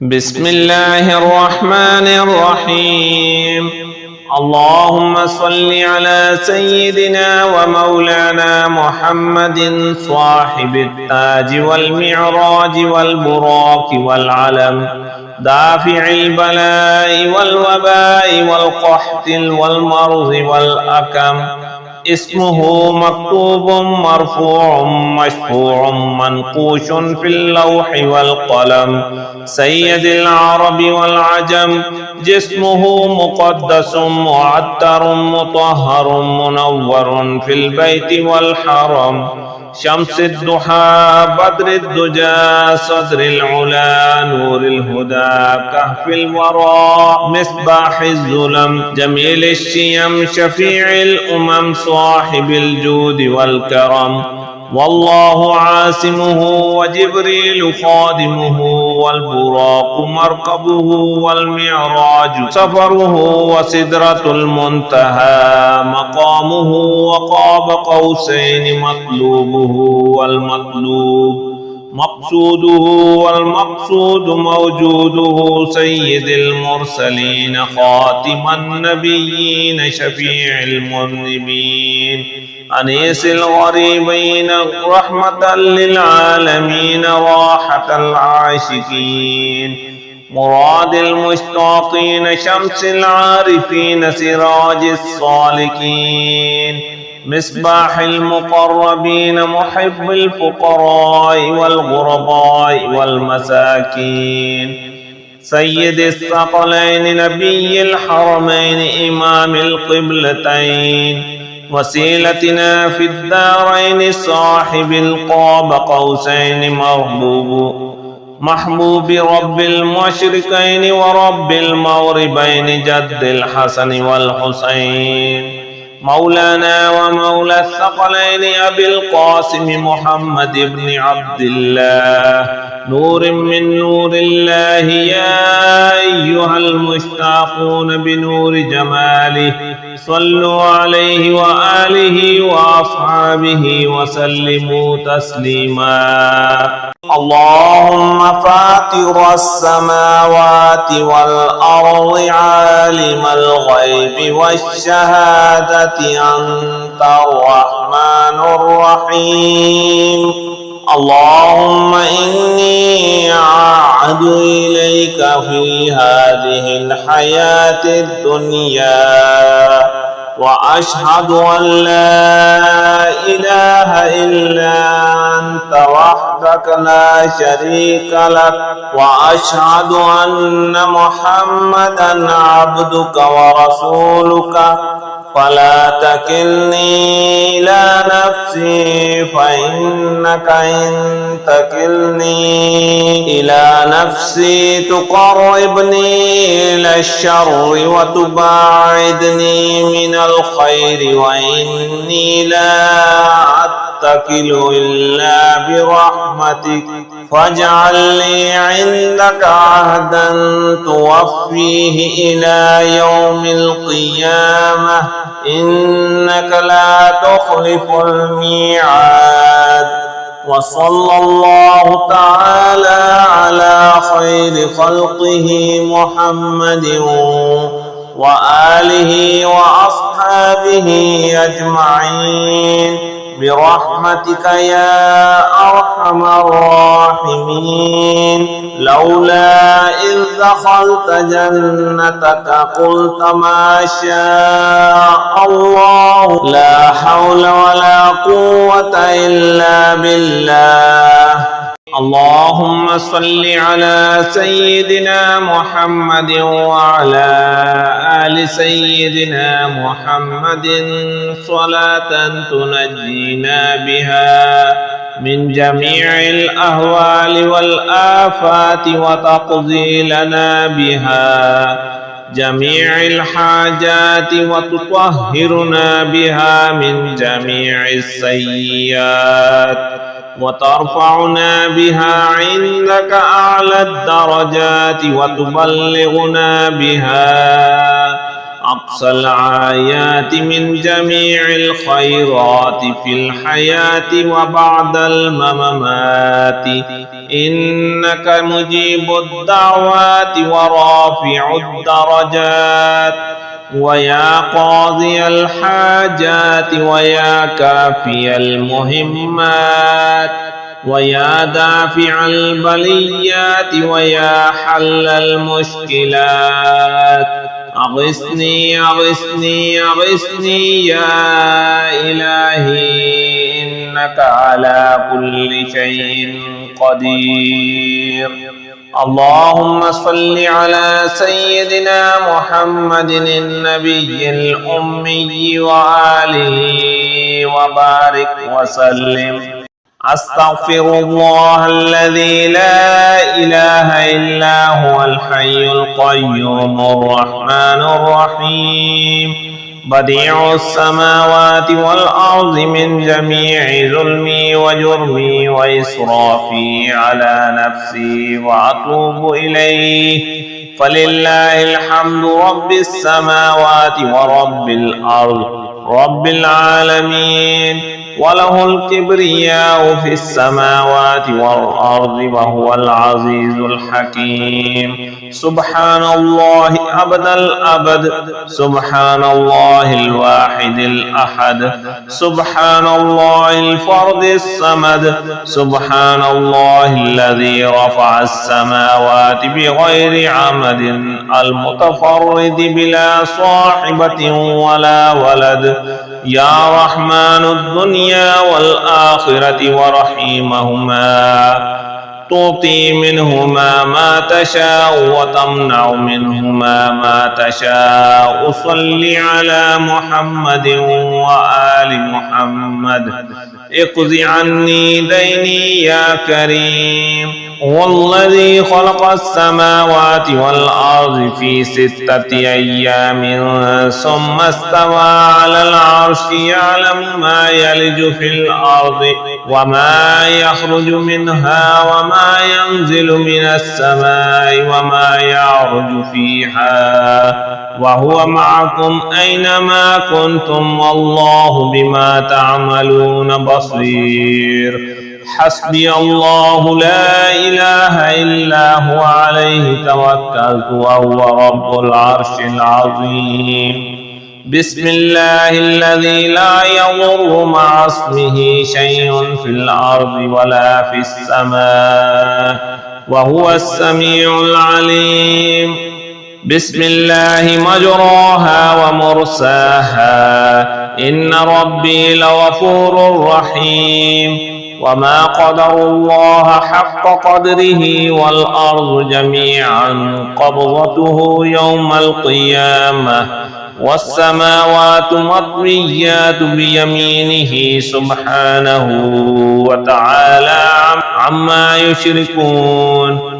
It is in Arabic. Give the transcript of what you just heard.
بسم الله الرحمن الرحيم. اللهم صل على سيدنا ومولانا محمد صاحب التاج والمعراج والبراق والعلم، دافع البلاء والوباء والقحط والمرض والأكم. اسمه مكتوب مرفوع مشفوع منقوش في اللوح والقلم، سيد العرب والعجم. جسمه مقدس معطر مطهر منور في البيت والحرم، شمس الضحى بدر الدجى صدر العلا نور الهدى كهف الورى مصباح الظلم، جميل الشيم شفيع الأمم صاحب الجود والكرم. والله عاصمه وجبريل خادمه، والبراق مركبه والمعراج سفره، وسدرة المنتهى مقامه، وقاب قوسين مطلوبه والمطلوب مقصوده، والمقصود موجوده. سيد المرسلين خاتم النبيين شفيع المذنبين، أنيس الغريبين رحمة للعالمين راحة العاشقين، مراد المشتاقين شمس العارفين سراج الصالكين، مصباح المقربين محب الفقراء والغرباء والمساكين، سيد الثقلين نبي الحرمين إمام القبلتين، وسيلتنا في الدارين صاحب القاب قوسين محبوب رب المشرقين ورب المغربين جد الحسن والحسين، مولانا ومولى الثقلين أبي القاسم محمد بن عبد الله، نور من نور الله. يا أيها المشتاقون بنور جماله صلوا عليه وآله وأصحابه وسلموا تسليما. اللهم فاطر السماوات والأرض عالم الغيب والشهادة أنت الرحمن الرحيم. اللهم إني أعهد إليك في هذه الحياة الدنيا وأشهد أن لا إله إلا أنت وحدك لا شريك لك، وأشهد أن محمدا عبدك ورسولك، فلا تكلني إلى نفسي فإنك إن تكلني إلى نفسي تقربني إلى الشر وتباعدني من الخير، وإني لا أتكل إلا برحمتك، فاجعل لي عندك عهدا توفيه إلى يوم القيامة، إنك لا تخلف الميعاد. وصلى الله تعالى على خير خلقه محمد وآله وأصحابه أجمعين برحمتك يا أرحم الراحمين. لولا إذ دخلت جنتك قلت ما شاء الله لا حول ولا قوة إلا بالله. اللهم صل على سيدنا محمد وعلى آل سيدنا محمد صلاة تنجينا بها من جميع الأهوال والآفات، وتقضي لنا بها جميع الحاجات، وتطهرنا بها من جميع السيئات، وترفعنا بها عندك أعلى الدرجات، وتبلغنا بها أقصى الآيات من جميع الخيرات في الحياة وبعد الممات، إنك مجيب الدعوات ورافع الدرجات، ويا قاضي الحاجات، ويا كافي المهمات، ويا دافع البليات، ويا حل المشكلات. أغثني أغثني أغثني يا إلهي، إنك على كل شيء قدير. اللهم صل على سيدنا محمد النبي الأمي وآله وبارك وسلم. أستغفر الله الذي لا إله إلا هو الحي القيوم الرحمن الرحيم، بديع السماوات والأرض، من جميع ظلمي وجرمي وإسرافي على نفسي، وأتوب إليه. فلله الحمد رب السماوات ورب الأرض رب العالمين، وله الكبرياء في السماوات والأرض، وهو العزيز الحكيم. سبحان الله أبد الأبد، سبحان الله الواحد الأحد، سبحان الله الفرد الصمد، سبحان الله الذي رفع السماوات بغير عمد، المتفرد بلا صاحبة ولا ولد، يا رحمن الدنيا والآخرة ورحيمهما، تعطي منهما ما تشاء وتمنع منهما ما تشاء. صل على محمد وآل محمد. اقض عني ديني يا كريم. والذي خلق السماوات والأرض في 6 أيام ثم استوى على العرش، يعلم ما يلج في الأرض وما يخرج منها وما ينزل من السماء وما يعرج فيها، وهو معكم أينما كنتم، والله بما تعملون بصير. حسبي الله لا إله إلا هو، عليه توكلت وهو رب العرش العظيم. بسم الله الذي لا يضر مع اسمه شيء في الأرض ولا في السماء، وهو السميع العليم. بسم الله مجراها ومرساها، إن ربي لغفور رحيم. وما قدر الله حق قدره، والأرض جميعا قبضته يوم القيامة، والسماوات مطويات بيمينه سبحانه وتعالى عما يشركون.